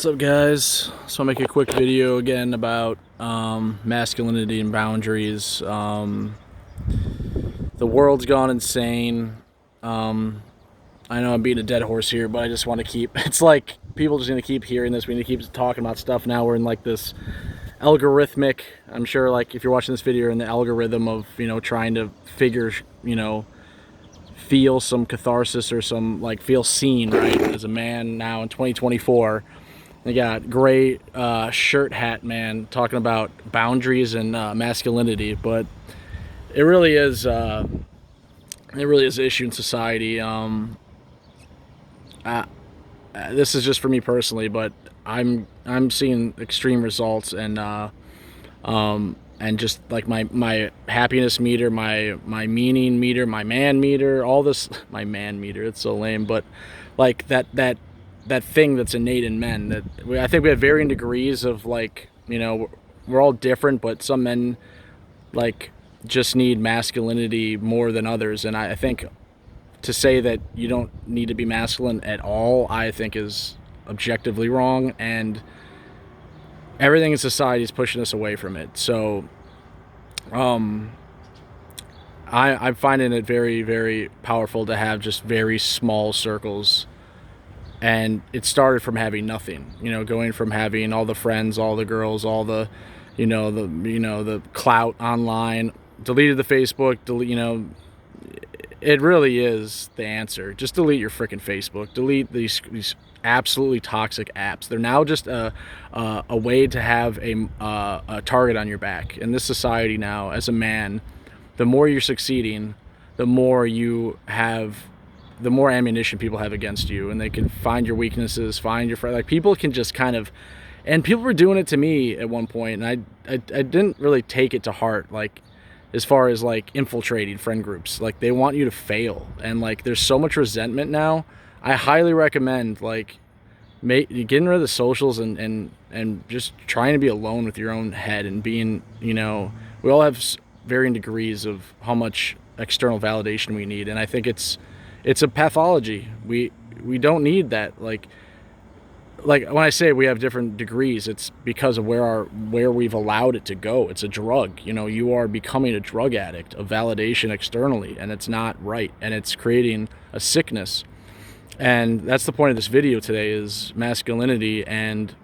What's up, guys? So I'll make a quick video again about masculinity and boundaries. The world's gone insane. I know I'm beating a dead horse here, but I just want to keep, it's like people just going to keep hearing this. We need to keep talking about stuff. Now we're in like this algorithmic, I'm sure, like if you're watching this video, in the algorithm of, trying to figure, feel some catharsis or some, like, feel seen, right, as a man now in 2024. They got gray shirt hat man talking about boundaries and masculinity, but it really is an issue in society. This is just for me personally, but I'm seeing extreme results, and just like my happiness meter, my meaning meter, my man meter, all this, my man meter. It's so lame, but like that thing that's innate in men, that I think we have varying degrees of, like, we're all different, but some men like just need masculinity more than others. And I think to say that you don't need to be masculine at all, I think is objectively wrong, and everything in society is pushing us away from it. So I'm finding it very, very powerful to have just very small circles. And it started from having nothing, going from having all the friends, all the girls, all the, the clout online, deleted the Facebook, it really is the answer. Just delete your freaking Facebook, delete these absolutely toxic apps. They're now just a way to have a target on your back. In this society now, as a man, the more you're succeeding, the more ammunition people have against you, and they can find your weaknesses, find your friend. Like, people can just kind of, and people were doing it to me at one point, and I didn't really take it to heart, like, as far as like infiltrating friend groups. Like, they want you to fail, and like there's so much resentment now. I highly recommend, like, getting rid of the socials and just trying to be alone with your own head, and being, we all have varying degrees of how much external validation we need, and I think it's a pathology. We don't need that. Like when I say we have different degrees, it's because of where we've allowed it to go. It's a drug. You are becoming a drug addict of validation externally, and it's not right, and it's creating a sickness. And that's the point of this video today, is masculinity and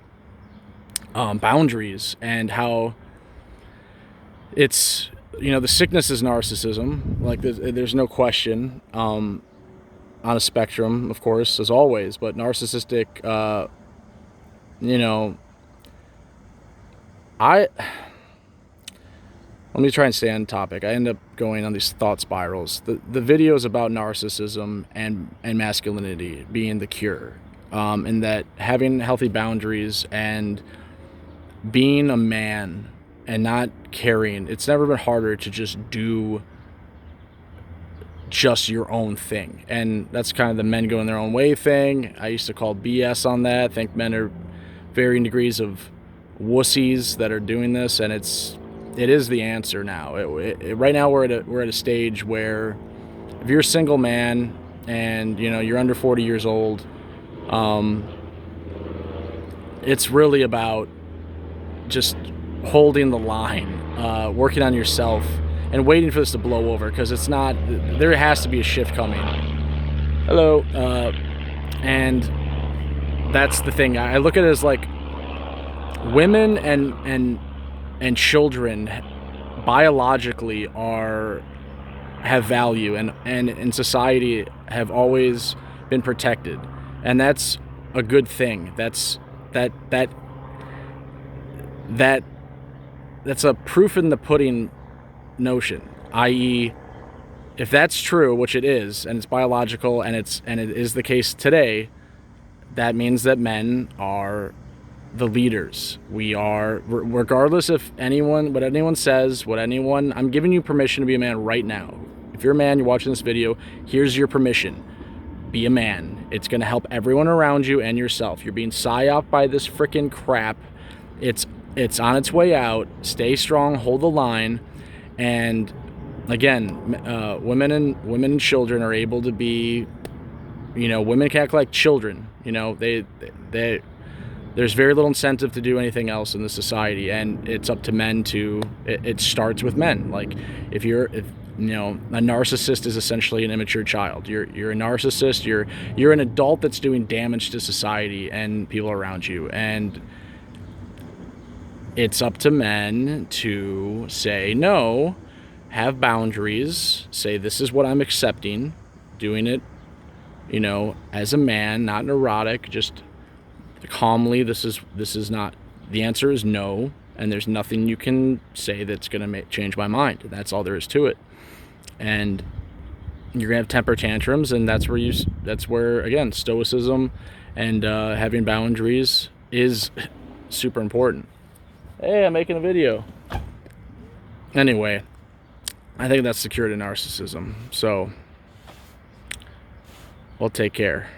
boundaries, and how it's, the sickness is narcissism. Like, there's no question. On a spectrum, of course, as always, but narcissistic, let me try and stay on topic. I end up going on these thought spirals. The video is about narcissism and masculinity being the cure, and that having healthy boundaries and being a man and not caring, it's never been harder to just do just your own thing. And that's kind of the men going their own way thing. I used to call BS on that. I think men are varying degrees of wussies that are doing this, and it is the answer now. Right now we're at a stage where, if you're a single man and you're under 40 years old, it's really about just holding the line, working on yourself, and waiting for this to blow over, because it's not, there has to be a shift coming. Hello. And that's the thing. I look at it as like, women and children biologically have value, and in society have always been protected, and that's a good thing. That's a proof in the pudding notion, i.e., if that's true, which it is, and it's biological, and it is the case today, that means that men are the leaders. We are, regardless of what anyone says, I'm giving you permission to be a man right now. If you're a man, you're watching this video, here's your permission. Be a man. It's going to help everyone around you and yourself. You're being psyoped by this freaking crap. It's on its way out. Stay strong, hold the line. And again, women and children are able to be, women can act like children. They there's very little incentive to do anything else in the society, and it's up to men to, it starts with men. Like, if you know, a narcissist is essentially an immature child. You're a narcissist. You're an adult that's doing damage to society and people around you, and it's up to men to say no, have boundaries, say this is what I'm accepting, doing it, you know, as a man, not neurotic, just calmly. This is not, the answer is no, and there's nothing you can say that's going to change my mind. That's all there is to it. And you're gonna have temper tantrums, and that's where again, stoicism and having boundaries is super important. Hey, I'm making a video. Anyway, I think that's secured in narcissism. So, well, take care.